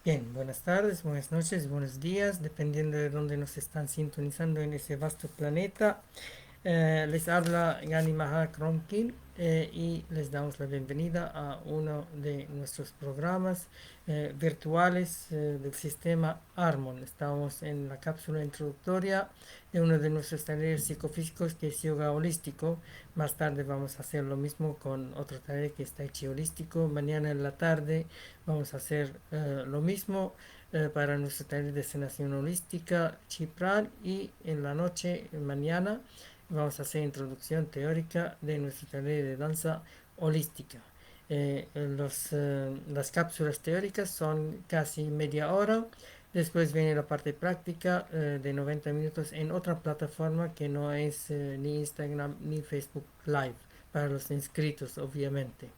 Bien, buenas tardes, buenas noches, buenos días, dependiendo de dónde nos están sintonizando en ese vasto planeta. Les habla Gani Maha Kromkin y les damos la bienvenida a uno de nuestros programas virtuales del sistema Harmon. Estamos en la cápsula introductoria de uno de nuestros talleres psicofísicos que es yoga holístico. Más tarde vamos a hacer lo mismo con otro taller que es tai chi holístico. Mañana en la tarde vamos a hacer lo mismo para nuestro taller de sanación holística Chipran, y en la noche, mañana, vamos a hacer introducción teórica de nuestro taller de danza holística. Las cápsulas teóricas son casi media hora. Después viene la parte práctica de 90 minutos en otra plataforma que no es ni Instagram ni Facebook Live, para los inscritos, obviamente.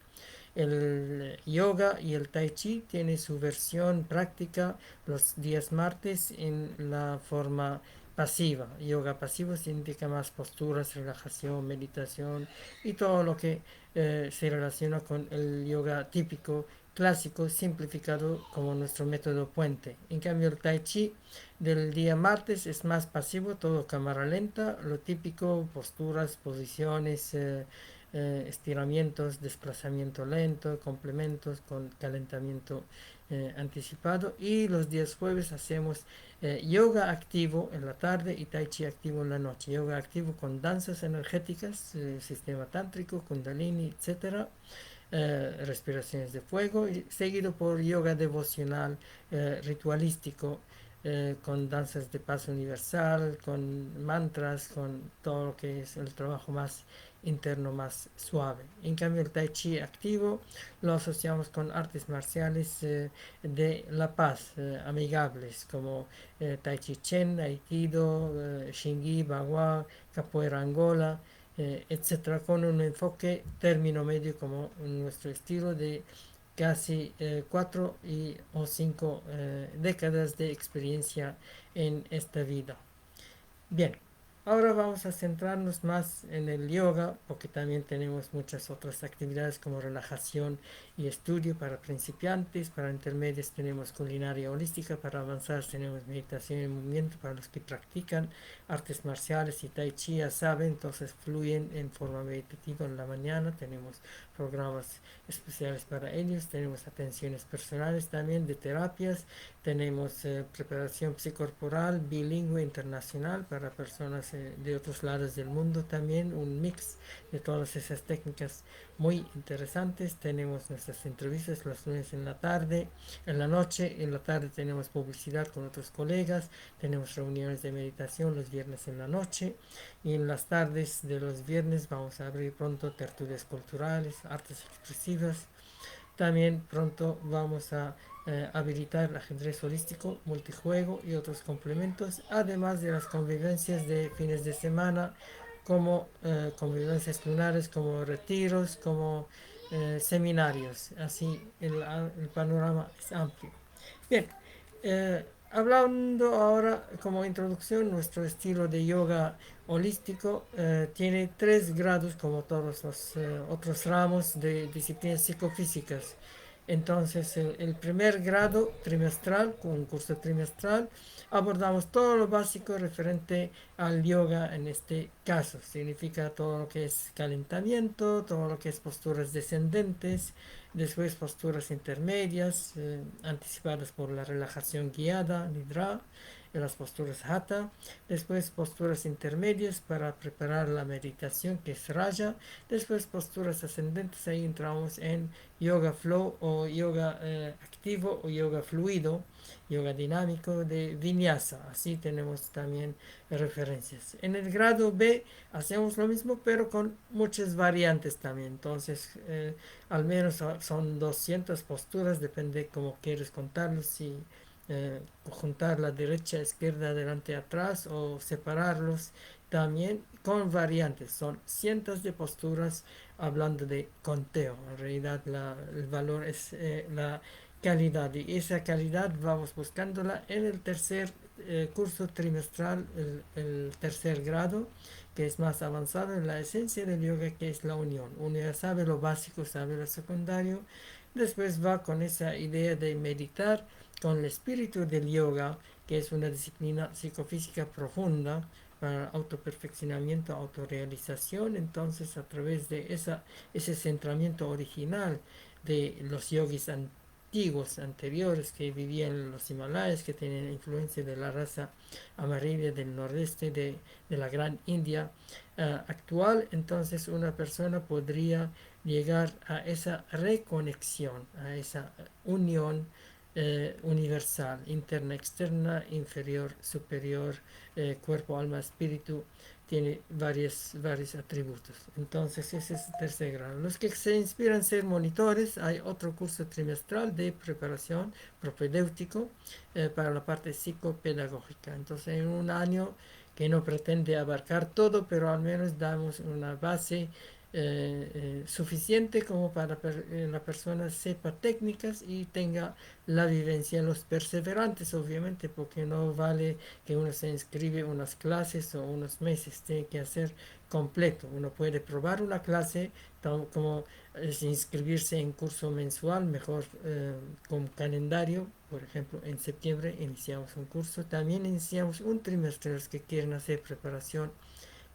El yoga y el tai chi tiene su versión práctica los días martes en la forma pasiva. Yoga pasivo significa más posturas, relajación, meditación y todo lo que se relaciona con el yoga típico, clásico, simplificado como nuestro método puente. En cambio, el tai chi del día martes es más pasivo, todo cámara lenta, lo típico, posturas, posiciones, estiramientos, desplazamiento lento, complementos con calentamiento anticipado. Y los días jueves hacemos yoga activo en la tarde y tai chi activo en la noche. Yoga activo con danzas energéticas, sistema tántrico, kundalini, etcétera, respiraciones de fuego, y seguido por yoga devocional, ritualístico, con danzas de paz universal, con mantras, con todo lo que es el trabajo más interno, más suave. En cambio, el tai chi activo lo asociamos con artes marciales de la paz, amigables, como tai chi chen, aikido, shingi, bagua, capoeira angola, etcétera, con un enfoque término medio como nuestro estilo de casi 4 o 5 décadas de experiencia en esta vida. Bien, ahora vamos a centrarnos más en el yoga, porque también tenemos muchas otras actividades como relajación y estudio para principiantes. Para intermedios tenemos culinaria holística, para avanzar tenemos meditación y movimiento para los que practican artes marciales y tai chi, ya saben, entonces fluyen en forma meditativa en la mañana. Tenemos programas especiales para ellos, tenemos atenciones personales también de terapias, tenemos preparación psicorporal bilingüe internacional para personas de otros lados del mundo también, un mix de todas esas técnicas muy interesantes. Tenemos nuestras entrevistas los lunes en la tarde, en la noche, en la tarde tenemos publicidad con otros colegas, tenemos reuniones de meditación los viernes en la noche, y en las tardes de los viernes vamos a abrir pronto tertulias culturales, artes expresivas. También pronto vamos a habilitar el ajedrez holístico, multijuego y otros complementos, además de las convivencias de fines de semana, como convivencias lunares, como retiros, como seminarios. Así el panorama es amplio. Bien, hablando ahora como introducción, nuestro estilo de yoga holístico tiene 3 grados como todos los otros ramos de disciplinas psicofísicas. Entonces, el primer grado trimestral, con un curso trimestral, abordamos todo lo básico referente al yoga en este caso. Significa todo lo que es calentamiento, todo lo que es posturas descendentes, después posturas intermedias, anticipadas por la relajación guiada, nidra, en las posturas hatha, después posturas intermedias para preparar la meditación, que es raja, después posturas ascendentes. Ahí entramos en yoga flow o yoga activo o yoga fluido, yoga dinámico de vinyasa. Así tenemos también referencias. En el grado B hacemos lo mismo, pero con muchas variantes también. Entonces, al menos son 200 posturas, depende cómo quieres contarlos, si juntar la derecha, izquierda, adelante, atrás, o separarlos también con variantes. Son cientos de posturas hablando de conteo. En realidad el valor es la calidad, y esa calidad vamos buscándola en el tercer curso trimestral, el tercer grado, que es más avanzado en la esencia del yoga, que es la unión. Uno ya sabe lo básico, sabe lo secundario, después va con esa idea de meditar con el espíritu del yoga, que es una disciplina psicofísica profunda para autoperfeccionamiento, autorrealización. Entonces, a través de ese centramiento original de los yogis antiguos, anteriores, que vivían en los Himalayas, que tenían influencia de la raza amarilla del nordeste de la Gran India actual, entonces una persona podría llegar a esa reconexión, a esa unión universal, interna, externa, inferior, superior, cuerpo, alma, espíritu, tiene varios atributos. Entonces ese es el tercer grado. Los que se inspiran a ser monitores, hay otro curso trimestral de preparación propedéutico para la parte psicopedagógica. Entonces en un año que no pretende abarcar todo, pero al menos damos una base suficiente como para la persona sepa técnicas y tenga la vivencia. Los perseverantes, obviamente, porque no vale que uno se inscribe unas clases o unos meses, tiene que hacer completo. Uno puede probar una clase como inscribirse en curso mensual, mejor con calendario. Por ejemplo, en septiembre iniciamos un curso, también iniciamos un trimestre. Los que quieren hacer preparación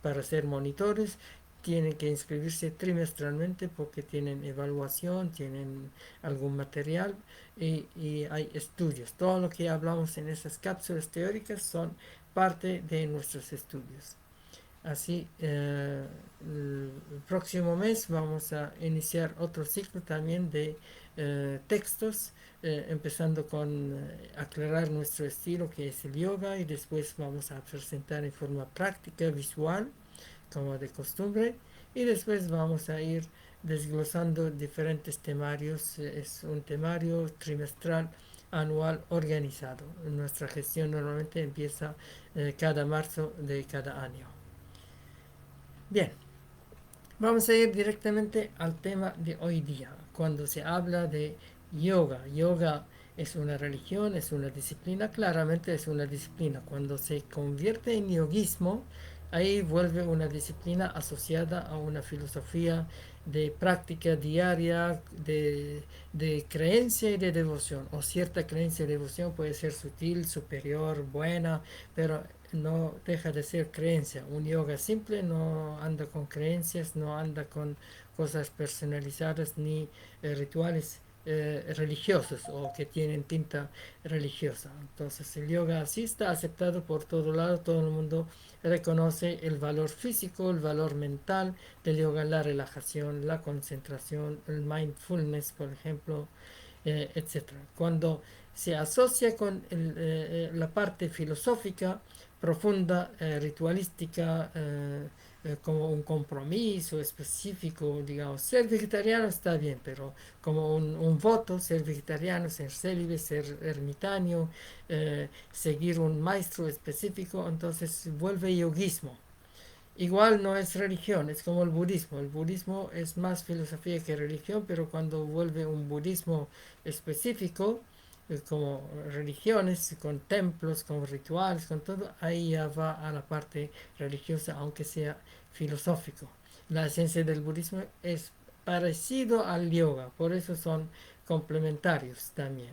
para ser monitores tienen que inscribirse trimestralmente porque tienen evaluación, tienen algún material y hay estudios. Todo lo que hablamos en esas cápsulas teóricas son parte de nuestros estudios. Así, el próximo mes vamos a iniciar otro ciclo también de textos, empezando con aclarar nuestro estilo que es el yoga y después vamos a presentar en forma práctica, visual, como de costumbre, y después vamos a ir desglosando diferentes temarios. Es un temario trimestral, anual, organizado. Nuestra gestión normalmente empieza cada marzo de cada año. Bien, vamos a ir directamente al tema de hoy día. Cuando se habla de yoga, yoga es una religión, es una disciplina, claramente es una disciplina. Cuando se convierte en yoguismo, ahí vuelve una disciplina asociada a una filosofía de práctica diaria, de creencia y de devoción. O cierta creencia y devoción puede ser sutil, superior, buena, pero no deja de ser creencia. Un yoga simple no anda con creencias, no anda con cosas personalizadas ni rituales religiosos o que tienen tinta religiosa. Entonces el yoga así está aceptado por todo lado, todo el mundo reconoce el valor físico, el valor mental del yoga, la relajación, la concentración, el mindfulness, por ejemplo, etcétera. Cuando se asocia con la parte filosófica profunda, ritualística, como un compromiso específico, digamos, ser vegetariano está bien, pero como un voto, ser vegetariano, ser célibe, ser ermitaño, seguir un maestro específico, entonces vuelve yoguismo. Igual no es religión, es como el budismo. El budismo es más filosofía que religión, pero cuando vuelve un budismo específico, como religiones, con templos, con rituales, con todo, ahí ya va a la parte religiosa, aunque sea filosófico. La esencia del budismo es parecido al yoga, por eso son complementarios también.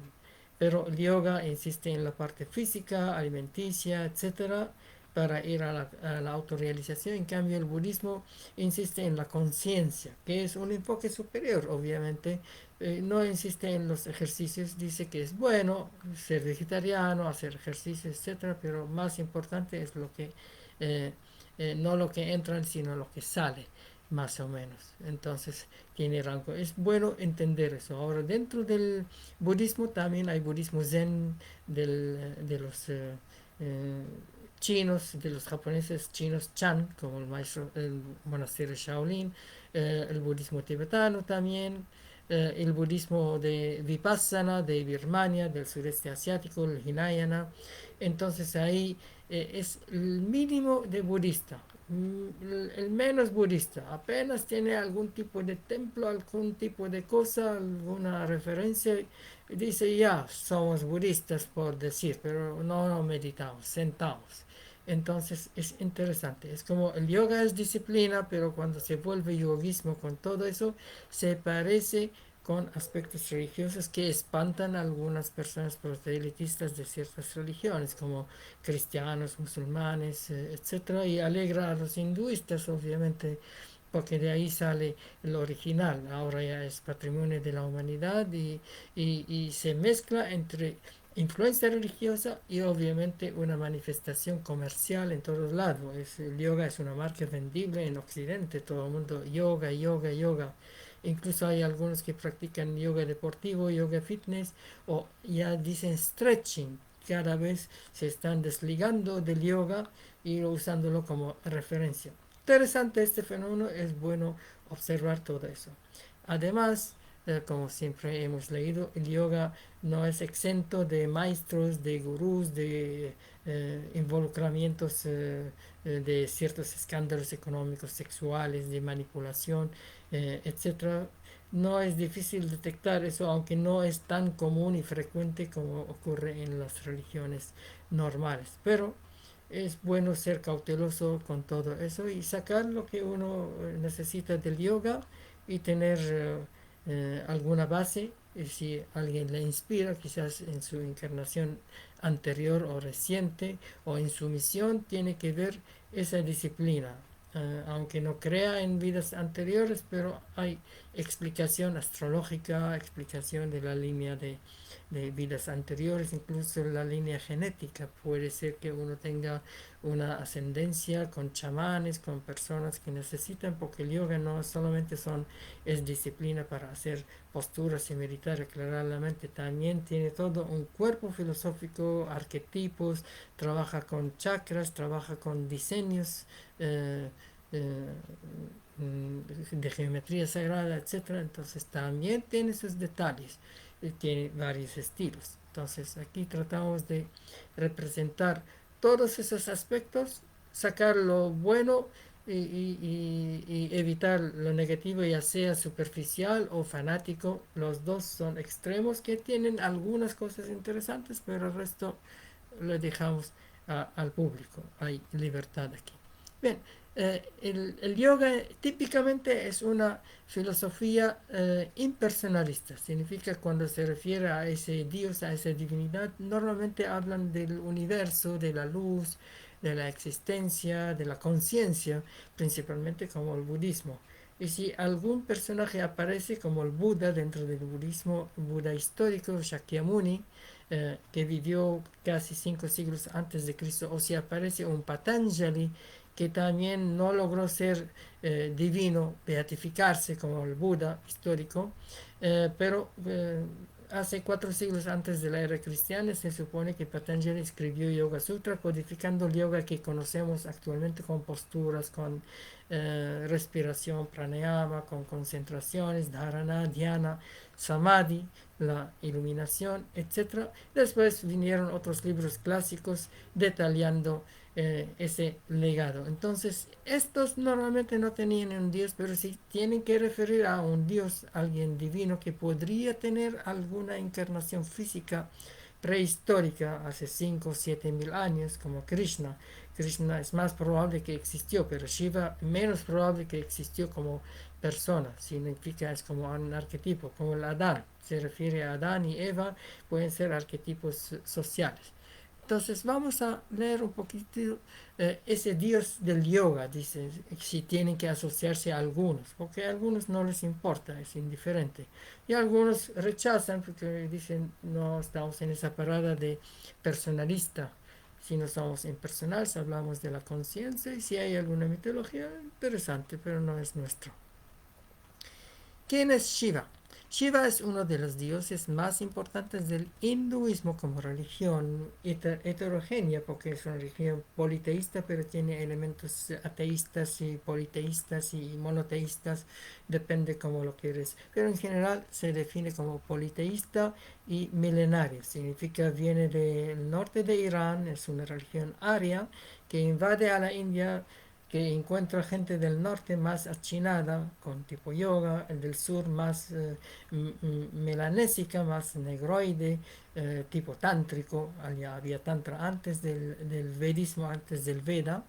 Pero el yoga insiste en la parte física, alimenticia, etcétera, para ir a la autorrealización. En cambio, el budismo insiste en la conciencia, que es un enfoque superior, obviamente. No insiste en los ejercicios, dice que es bueno ser vegetariano, hacer ejercicios, etcétera, pero más importante es lo que, eh, no lo que entra, sino lo que sale, más o menos. Entonces, tiene rango. Es bueno entender eso. Ahora, dentro del budismo también hay budismo zen de los eh, chinos, de los japoneses chinos Chan, como el maestro, el monasterio Shaolin, el budismo tibetano también, el budismo de Vipassana de Birmania, del sureste asiático, el Hinayana. Entonces ahí es el mínimo de budista, el menos budista, apenas tiene algún tipo de templo, algún tipo de cosa, alguna referencia, dice ya somos budistas por decir, pero no meditamos, sentamos. Entonces es interesante, es como el yoga es disciplina, pero cuando se vuelve yoguismo con todo eso, se parece con aspectos religiosos que espantan a algunas personas proselitistas de ciertas religiones, como cristianos, musulmanes, etcétera, y alegra a los hinduistas, obviamente, porque de ahí sale el original. Ahora ya es patrimonio de la humanidad y se mezcla entre influencia religiosa y obviamente una manifestación comercial en todos lados. El yoga es una marca vendible en Occidente, todo el mundo yoga, yoga, yoga. Incluso hay algunos que practican yoga deportivo, yoga fitness o ya dicen stretching. Cada vez se están desligando del yoga y usándolo como referencia. Interesante este fenómeno, es bueno observar todo eso. Además, como siempre hemos leído, el yoga no es exento de maestros, de gurús, de involucramientos de ciertos escándalos económicos, sexuales, de manipulación, etcétera. No es difícil detectar eso, aunque no es tan común y frecuente como ocurre en las religiones normales. Pero es bueno ser cauteloso con todo eso y sacar lo que uno necesita del yoga y tener alguna base. Y si alguien le inspira, quizás en su encarnación anterior o reciente o en su misión, tiene que ver esa disciplina. Aunque no crea en vidas anteriores, pero hay explicación astrológica, explicación de la línea de vidas anteriores, incluso la línea genética. Puede ser que uno tenga una ascendencia con chamanes, con personas que necesitan, porque el yoga no solamente es disciplina para hacer posturas y meditar, aclarar la mente, también tiene todo un cuerpo filosófico, arquetipos, trabaja con chakras, trabaja con diseños eh, eh, de geometría sagrada, etcétera. Entonces también tiene sus detalles, tiene varios estilos. Entonces aquí tratamos de representar todos esos aspectos, sacar lo bueno y evitar lo negativo, ya sea superficial o fanático. Los dos son extremos que tienen algunas cosas interesantes, pero el resto lo dejamos al público. Hay libertad aquí. Bien, el yoga típicamente es una filosofía impersonalista. Significa cuando se refiere a ese Dios, a esa divinidad, normalmente hablan del universo, de la luz, de la existencia, de la conciencia, principalmente como el budismo. Y si algún personaje aparece como el Buda dentro del budismo, Buda histórico, Shakyamuni, que vivió casi 5 siglos antes de Cristo, o si aparece un Patanjali, que también no logró ser divino, beatificarse como el Buda histórico, pero hace 4 siglos antes de la era cristiana se supone que Patanjali escribió Yoga Sutra, codificando el yoga que conocemos actualmente con posturas, con respiración, pranayama, con concentraciones, dharana, dhyana, samadhi, la iluminación, etc. Después vinieron otros libros clásicos detallando ese legado. Entonces, estos normalmente no tenían un Dios, pero sí tienen que referir a un Dios, alguien divino que podría tener alguna encarnación física prehistórica hace 5 o 7 mil años, como Krishna. Krishna es más probable que existió, pero Shiva menos probable que existió como persona. Significa es como un arquetipo, como el Adán. Se refiere a Adán y Eva, pueden ser arquetipos sociales. Entonces vamos a leer un poquito ese dios del yoga, dice, si tienen que asociarse a algunos, porque a algunos no les importa, es indiferente. Y algunos rechazan porque dicen, no estamos en esa parada de personalista, si no somos impersonales, hablamos de la conciencia y si hay alguna mitología, interesante, pero no es nuestro. ¿Quién es Shiva? Shiva es uno de los dioses más importantes del hinduismo como religión heterogénea, porque es una religión politeísta, pero tiene elementos ateístas y politeístas y monoteístas, depende cómo lo quieres. Pero en general se define como politeísta y milenaria. Significa viene del norte de Irán, es una religión aria que invade a la India, que encuentra gente del norte más achinada, con tipo yoga, el del sur más melanésica, más negroide, tipo tántrico. Allá había tantra antes del vedismo, antes del Veda,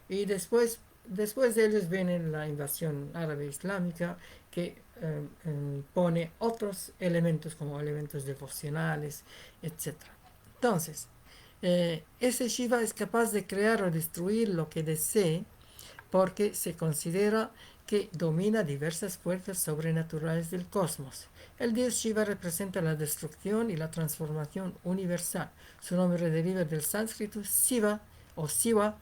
y después después de ellos viene la invasión árabe islámica que pone otros elementos como elementos devocionales, etcétera. Entonces, ese Shiva es capaz de crear o destruir lo que desee porque se considera que domina diversas fuerzas sobrenaturales del cosmos. El dios Shiva representa la destrucción y la transformación universal. Su nombre deriva del sánscrito Shiva o Siva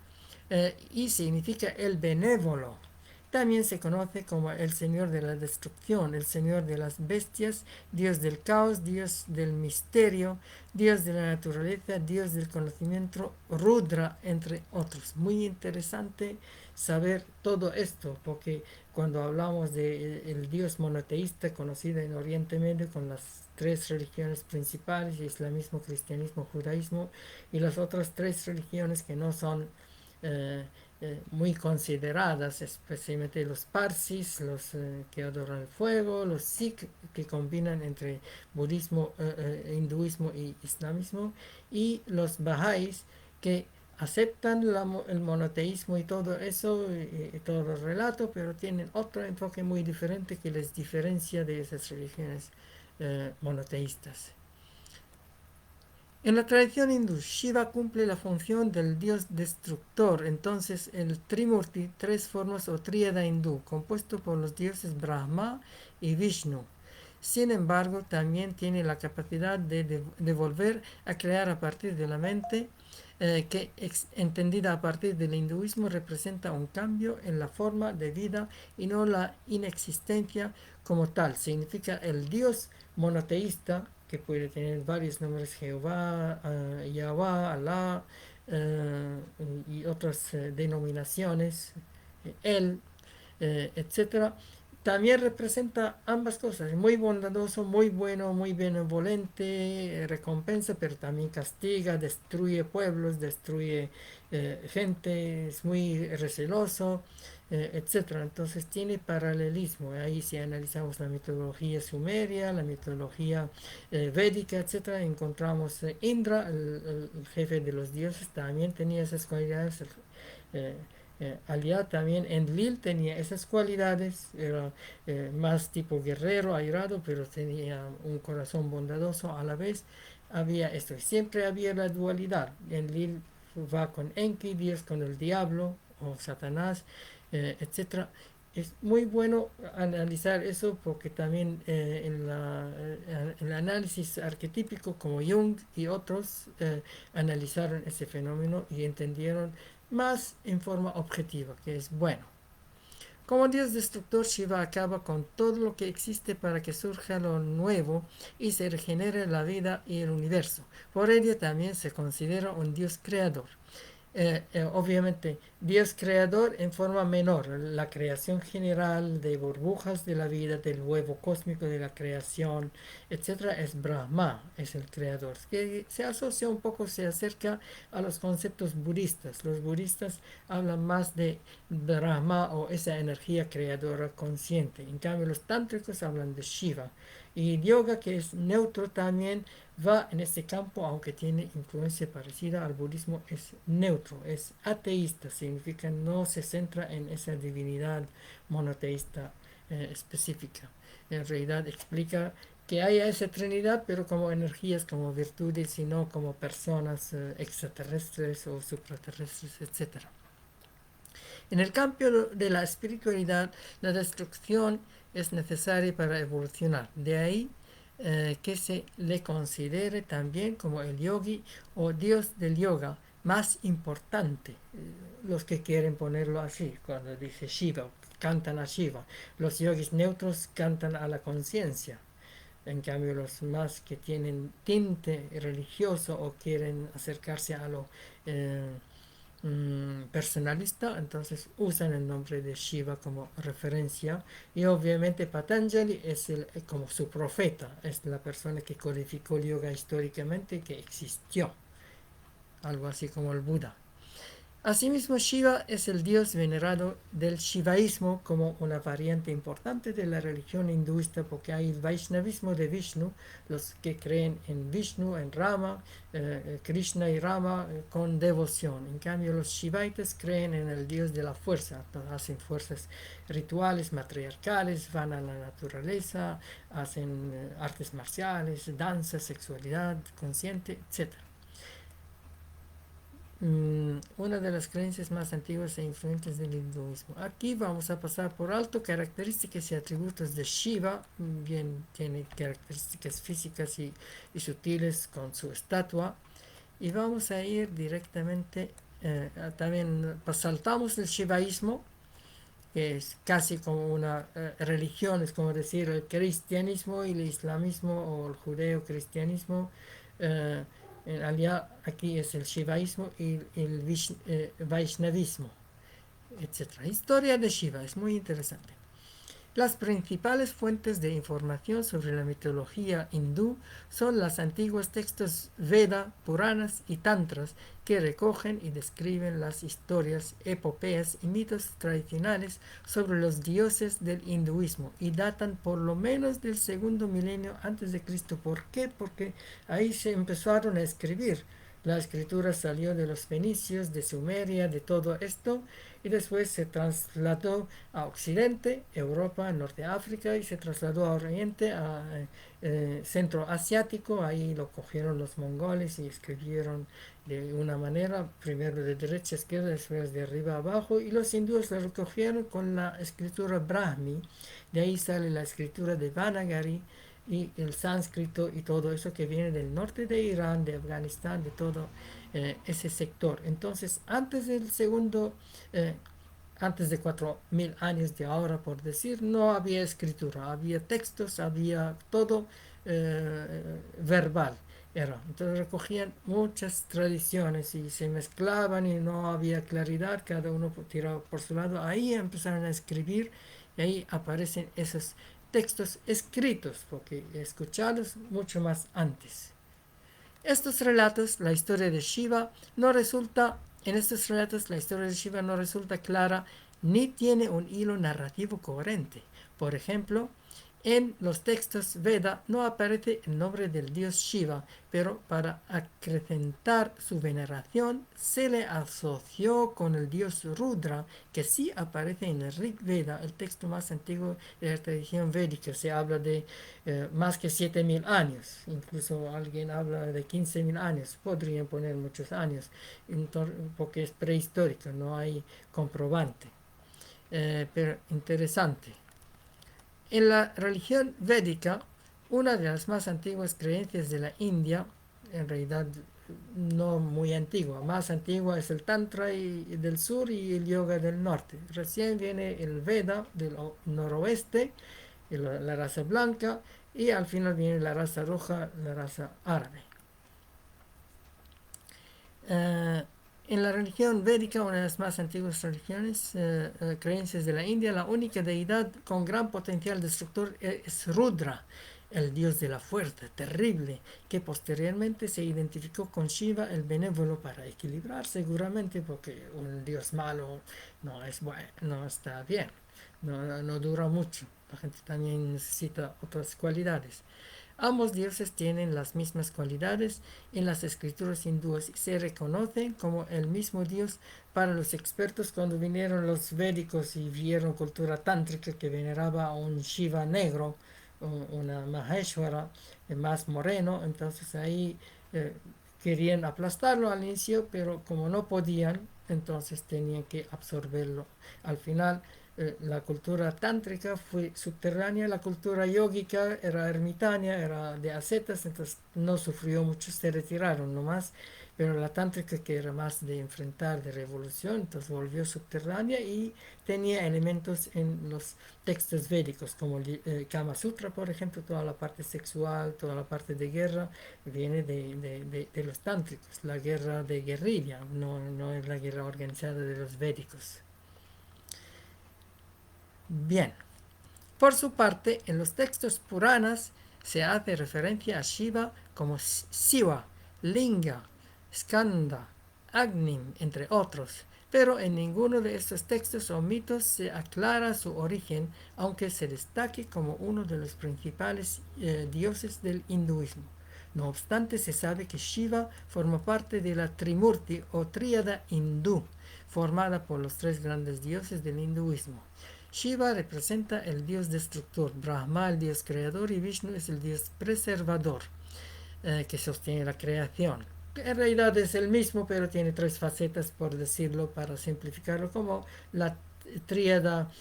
y significa el benévolo. También se conoce como el Señor de la Destrucción, el Señor de las Bestias, Dios del Caos, Dios del Misterio, Dios de la Naturaleza, Dios del Conocimiento, Rudra, entre otros. Muy interesante saber todo esto, porque cuando hablamos de el Dios monoteísta conocido en Oriente Medio con las tres religiones principales, islamismo, cristianismo, judaísmo, y las otras tres religiones que no son eh, muy consideradas, especialmente los parsis, los que adoran el fuego, los sikh que combinan entre budismo, hinduismo y islamismo, y los bahá'ís que aceptan el monoteísmo y todo eso, y todo el relato, pero tienen otro enfoque muy diferente que les diferencia de esas religiones monoteístas. En la tradición hindú, Shiva cumple la función del dios destructor. Entonces, el Trimurti, tres formas o tríada hindú, compuesto por los dioses Brahma y Vishnu. Sin embargo, también tiene la capacidad de volver a crear a partir de la mente, que entendida a partir del hinduismo representa un cambio en la forma de vida y no la inexistencia como tal. Significa el dios monoteísta que puede tener varios nombres: Jehová, Yahweh, Alá, y otras denominaciones, él, etcétera. También representa ambas cosas: muy bondadoso, muy bueno, muy benevolente, recompensa, pero también castiga, destruye pueblos, destruye gente, es muy receloso, etcétera. Entonces tiene paralelismo. Ahí si analizamos la mitología sumeria, la mitología védica, etcétera, encontramos Indra, el jefe de los dioses, también tenía esas cualidades. Eh, Aliá también, Enlil tenía esas cualidades, era más tipo guerrero, airado, pero tenía un corazón bondadoso a la vez. Había esto, siempre había la dualidad. Enlil va con Enki, Dios con el diablo o Satanás, etcétera. Es muy bueno analizar eso porque también el análisis arquetípico como Jung y otros analizaron ese fenómeno y entendieron más en forma objetiva, que es bueno. Como Dios destructor, Shiva acaba con todo lo que existe para que surja lo nuevo y se regenere la vida y el universo. Por ello también se considera un Dios creador. Obviamente, Dios creador en forma menor, la creación general de burbujas de la vida, del huevo cósmico de la creación, etcétera, es Brahma, es el creador, que se asocia un poco, se acerca a los conceptos budistas. Los budistas hablan más de Brahma o esa energía creadora consciente. En cambio, los tántricos hablan de Shiva. Y yoga, que es neutro también, va en este campo, aunque tiene influencia parecida al budismo, es neutro, es ateísta, significa no se centra en esa divinidad monoteísta específica. En realidad explica que haya esa trinidad, pero como energías, como virtudes, y no como personas extraterrestres o supraterrestres, etcétera. En el campo de la espiritualidad, la destrucción es necesaria para evolucionar. De ahí que se le considere también como el yogi o dios del yoga más importante. Los que quieren ponerlo así, cuando dice Shiva, cantan a Shiva. Los yogis neutros cantan a la conciencia. En cambio, los más que tienen tinte religioso o quieren acercarse a lo personalista, entonces usan el nombre de Shiva como referencia. Y obviamente Patanjali es como su profeta, es la persona que codificó el yoga históricamente, que existió, algo así como el Buda. Asimismo, Shiva es el dios venerado del shivaísmo como una variante importante de la religión hinduista, porque hay el Vaishnavismo de Vishnu, los que creen en Vishnu, en Rama, Krishna y Rama con devoción. En cambio, los shivaitas creen en el dios de la fuerza, hacen fuerzas rituales, matriarcales, van a la naturaleza, hacen artes marciales, danza, sexualidad consciente, etc. Una de las creencias más antiguas e influentes del hinduismo. Aquí vamos a pasar por alto características y atributos de Shiva. Bien, tiene características físicas y sutiles con su estatua. Y vamos a ir directamente, también saltamos el shivaísmo, que es casi como una religión, es como decir el cristianismo y el islamismo o el judeo-cristianismo. eh, en realidad aquí es el shivaísmo y el vaishnavismo, etc. Historia de Shiva es muy interesante. Las principales fuentes de información sobre la mitología hindú son los antiguos textos Veda, Puranas y Tantras, que recogen y describen las historias, epopeas y mitos tradicionales sobre los dioses del hinduismo y datan por lo menos del segundo milenio antes de Cristo. ¿Por qué? Porque ahí se empezaron a escribir. La escritura salió de los fenicios, de Sumeria, de todo esto, y después se trasladó a Occidente, Europa, Norte de África, y se trasladó a Oriente, a Centro Asiático. Ahí lo cogieron los mongoles y escribieron de una manera, primero de derecha a izquierda, después de arriba a abajo, y los hindúes lo recogieron con la escritura Brahmi. De ahí sale la escritura de Vanagari y el sánscrito y todo eso que viene del norte de Irán, de Afganistán, de todo ese sector. Entonces, eh, antes de 4000 años de ahora, por decir, no había escritura, había textos, había todo verbal. Era. Entonces recogían muchas tradiciones y se mezclaban y no había claridad, cada uno tiraba por su lado. Ahí empezaron a escribir y ahí aparecen esos textos escritos, porque escuchados mucho más antes. Estos relatos, la historia de Shiva, no resulta, en estos relatos la historia de Shiva no resulta clara ni tiene un hilo narrativo coherente. Por ejemplo, en los textos Veda no aparece el nombre del dios Shiva, pero para acrecentar su veneración se le asoció con el dios Rudra, que sí aparece en el Rig Veda, el texto más antiguo de la tradición védica. Se habla de más que 7000 años, incluso alguien habla de 15000 años, podrían poner muchos años, porque es prehistórico, no hay comprobante. Pero interesante. En la religión védica, una de las más antiguas creencias de la India, en realidad no muy antigua, más antigua es el Tantra del sur y el Yoga del norte. Recién viene el Veda del noroeste, la raza blanca, y al final viene la raza roja, la raza árabe. Eh, en la religión védica, una de las más antiguas religiones, creencias de la India, la única deidad con gran potencial destructor es Rudra, el dios de la fuerza, terrible, que posteriormente se identificó con Shiva, el benévolo, para equilibrar seguramente, porque un dios malo no es bueno, no está bien, no dura mucho. La gente también necesita otras cualidades. Ambos dioses tienen las mismas cualidades en las escrituras hindúes y se reconocen como el mismo dios para los expertos. Cuando vinieron los védicos y vieron cultura tántrica que veneraba a un Shiva negro, una Maheshwara más moreno, entonces ahí eh, querían aplastarlo al inicio, pero como no podían, entonces tenían que absorberlo. Al final la cultura tántrica fue subterránea, la cultura yógica era ermitaña, era de ascetas, entonces no sufrió mucho, se retiraron nomás, pero la tántrica, que era más de enfrentar, de revolución, entonces volvió subterránea y tenía elementos en los textos védicos, como el Kama Sutra, por ejemplo. Toda la parte sexual, toda la parte de guerra viene de los tántricos, la guerra de guerrilla, no es la guerra organizada de los védicos. Bien, por su parte, en los textos Puranas se hace referencia a Shiva como Siva, Linga, Skanda, Agni, entre otros. pero en ninguno de estos textos o mitos se aclara su origen, aunque se destaque como uno de los principales dioses del hinduismo. No obstante, se sabe que Shiva forma parte de la Trimurti o tríada hindú, formada por los tres grandes dioses del hinduismo. Shiva representa el dios destructor, Brahma el dios creador y Vishnu es el dios preservador, que sostiene la creación. En realidad es el mismo, pero tiene tres facetas, por decirlo, para simplificarlo, como la tríada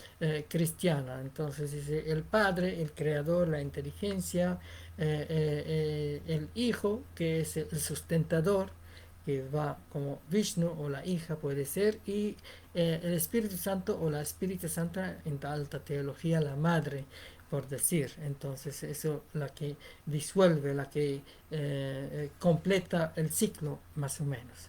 cristiana. Entonces dice el Padre, el Creador, la inteligencia, el Hijo, que es el sustentador, que va como Vishnu o la hija puede ser, y el Espíritu Santo o la Espíritu Santa en alta teología, la madre, por decir. Entonces eso la que disuelve, la que completa el ciclo más o menos.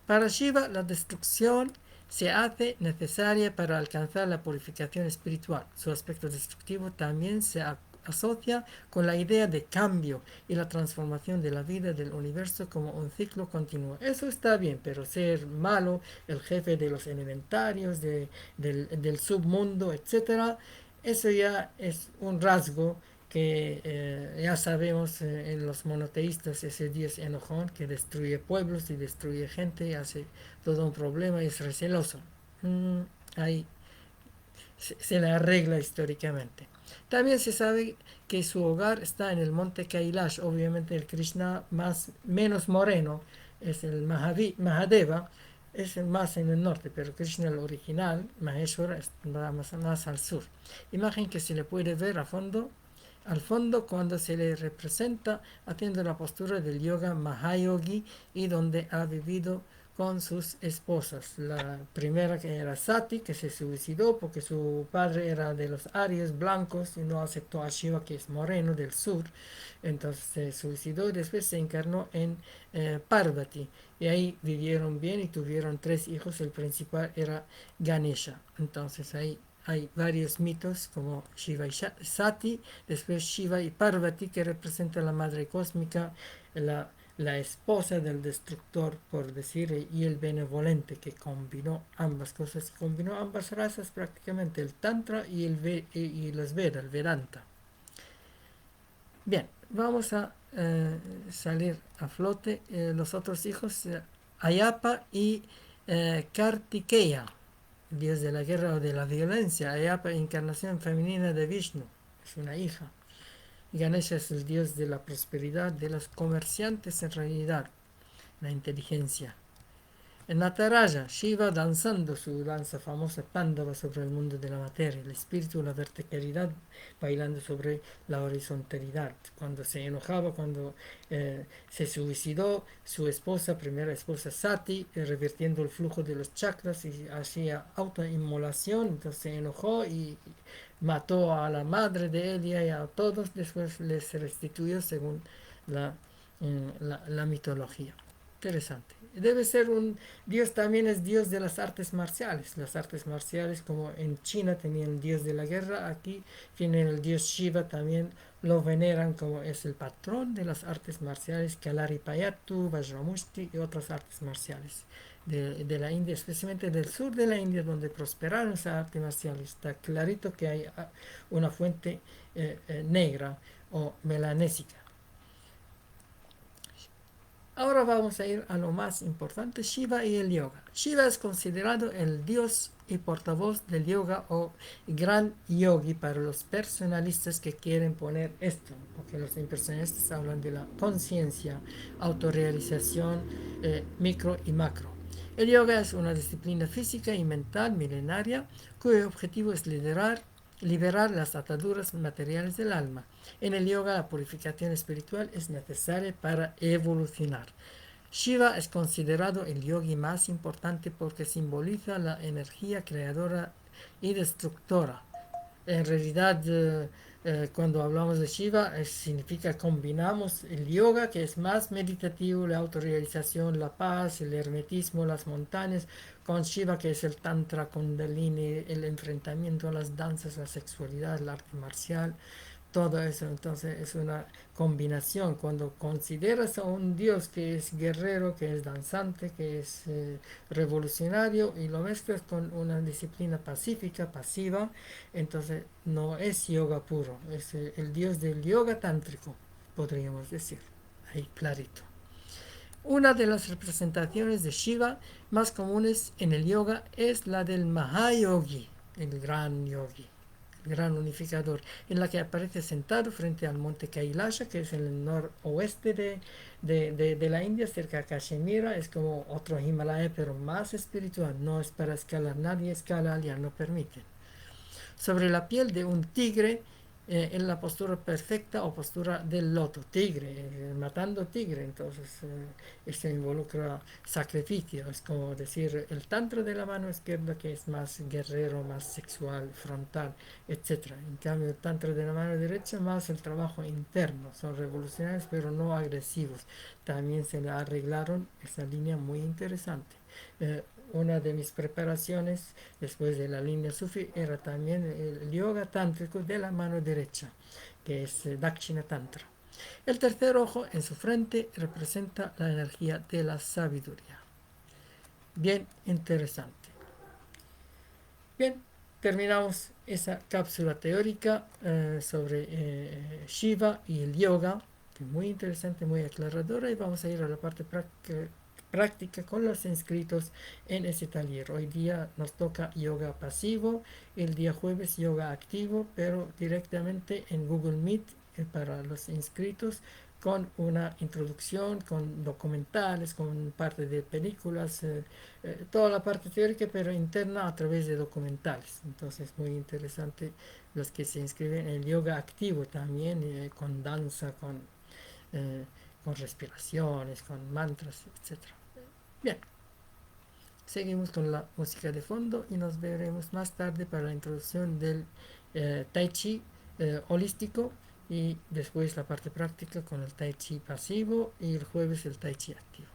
Para Shiva la destrucción se hace necesaria para alcanzar la purificación espiritual. Su aspecto destructivo también se asocia con la idea de cambio y la transformación de la vida del universo como un ciclo continuo. Eso está bien, pero ser malo, el jefe de los elementarios, del submundo, etcétera, eso ya es un rasgo que ya sabemos en los monoteístas, ese dios enojón que destruye pueblos y destruye gente y hace todo un problema y es receloso. Ahí se le arregla históricamente. También se sabe que su hogar está en el monte Kailash. Obviamente el Krishna menos moreno es el Mahadeva, es el más en el norte, pero Krishna el original, Maheshwara, está más al sur. Imagen que se le puede ver al fondo cuando se le representa haciendo la postura del yoga Mahayogi y donde ha vivido con sus esposas. La primera que era Sati, que se suicidó porque su padre era de los Aries blancos y no aceptó a Shiva, que es moreno del sur. Entonces se suicidó y después se encarnó en Parvati. Y ahí vivieron bien y tuvieron tres hijos. El principal era Ganesha. Entonces ahí hay varios mitos como Shiva y Sati, después Shiva y Parvati, que representan la madre cósmica, la esposa del destructor, por decir, y el benevolente, que combinó ambas cosas, combinó ambas razas prácticamente, el Tantra y los Vedas, el Vedanta. Bien, vamos a salir a flote los otros hijos, Ayapa y Kartikeya, dios de la guerra o de la violencia. Ayapa, encarnación femenina de Vishnu, es una hija. Ganesha es el dios de la prosperidad, de los comerciantes en realidad, la inteligencia. En Nataraja, Shiva danzando su danza famosa Pándava sobre el mundo de la materia, el espíritu, la verticalidad, bailando sobre la horizontalidad. Cuando se enojaba, cuando se suicidó, su esposa, primera esposa Sati, revirtiendo el flujo de los chakras y hacía autoinmolación, entonces se enojó y mató a la madre de él y a todos, después les restituyó según la mitología. Interesante. Debe ser un dios, también es dios de las artes marciales. Las artes marciales, como en China tenían dios de la guerra, aquí tienen el dios Shiva, también lo veneran como es el patrón de las artes marciales, Kalaripayattu, Vajramushti y otras artes marciales de la India, especialmente del sur de la India, donde prosperaron esas artes marciales. Está clarito que hay una fuente negra o melanésica. Ahora vamos a ir a lo más importante, Shiva y el yoga. Shiva es considerado el dios y portavoz del yoga o gran yogi para los personalistas que quieren poner esto, porque los impersonalistas hablan de la conciencia, autorrealización, micro y macro. El yoga es una disciplina física y mental milenaria cuyo objetivo es liberar las ataduras materiales del alma. En el yoga la purificación espiritual es necesaria para evolucionar. Shiva es considerado el yogi más importante porque simboliza la energía creadora y destructora. En realidad, cuando hablamos de Shiva, significa combinamos el yoga, que es más meditativo, la autorrealización, la paz, el hermetismo, las montañas, con Shiva, que es el tantra, kundalini, el enfrentamiento a las danzas, la sexualidad, el arte marcial, todo eso. Entonces es una combinación. Cuando consideras a un Dios que es guerrero, que es danzante, que es revolucionario y lo mezclas con una disciplina pacífica, pasiva, entonces no es yoga puro, es el Dios del yoga tántrico, podríamos decir, ahí clarito. Una de las representaciones de Shiva más comunes en el yoga es la del Mahayogi, el gran yogi, el gran unificador, en la que aparece sentado frente al monte Kailasha, que es en el noroeste de la India, cerca de Kashmir. Es como otro Himalaya, pero más espiritual. No es para escalar, nadie escala, ya no permite. Sobre la piel de un tigre, en la postura perfecta o postura del loto, tigre, matando tigre. Entonces esto involucra sacrificio, es como decir el tantra de la mano izquierda, que es más guerrero, más sexual, frontal, etcétera. En cambio el tantra de la mano derecha, más el trabajo interno, son revolucionarios pero no agresivos. También se le arreglaron esa línea muy interesante. Eh, una de mis preparaciones después de la línea Sufi era también el yoga tántrico de la mano derecha, que es Dakshina Tantra. El tercer ojo en su frente representa la energía de la sabiduría. Bien interesante. Bien, terminamos esa cápsula teórica sobre Shiva y el yoga, que es muy interesante, muy aclaradora, y vamos a ir a la parte práctica con los inscritos en ese taller. Hoy día nos toca yoga pasivo, el día jueves yoga activo, pero directamente en Google Meet para los inscritos, con una introducción, con documentales, con parte de películas, toda la parte teórica, pero interna a través de documentales. Entonces, muy interesante los que se inscriben en el yoga activo también, con danza, eh, con respiraciones, con mantras, etcétera. Bien, seguimos con la música de fondo y nos veremos más tarde para la introducción del Tai Chi holístico, y después la parte práctica con el Tai Chi pasivo y el jueves el Tai Chi activo.